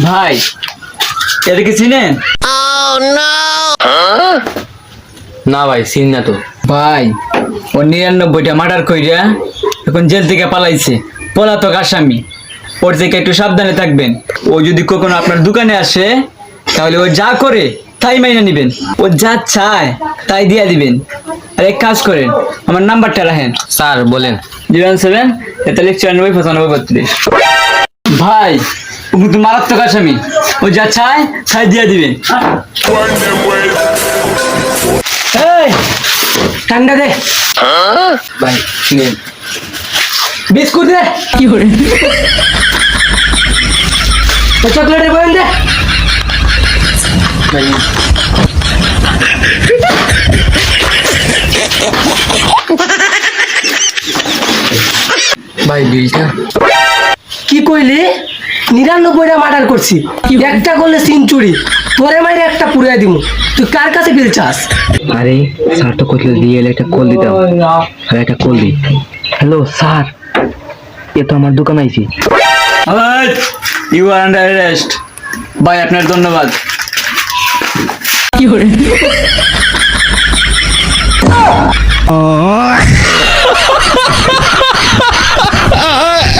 ভাই এদেরকে চিনেন? না ভাই চিনি না তো। ভাই ও 99টা মার্ডার কইরা এখন জেল থেকে পালাইছে, পলাতক আসামি। ওর থেকে একটু সাবধানে থাকবেন। ও যদি কখনো আপনার দোকানে আসে তাহলে ও যা করে তাই মাইনা নিবেন, ও যা চায় তাই দিয়া দিবেন। আর এক কাজ করেন, আমার নাম্বারটা রাখেন। স্যার বলেন। 07 43 94 95 32। ভাই ও কিন্তু মারাত্মক আসামি, ও যা চায় তাই দিয়া দিবেন। এই ঠান্ডা দে ভাই নেন। বিস্কুট দে। কি করে চকলেটের বয়ান দে। ভাই ভাই বিলটা। কি কইলি? 99টা মার্ডার করছি, একটা করলে সেঞ্চুরি। তোরে মাইরে একটা পুরাই দিমু। তুই কার কাছে বিল চাস? আরে স্যার তো কইল দিয়ে একটা কল দিতাম। আর একটা কল দি। হ্যালো স্যার, এ তো আমার দোকান আইছি। You are under arrest. ভাই আপনার ধন্যবাদ। কি করে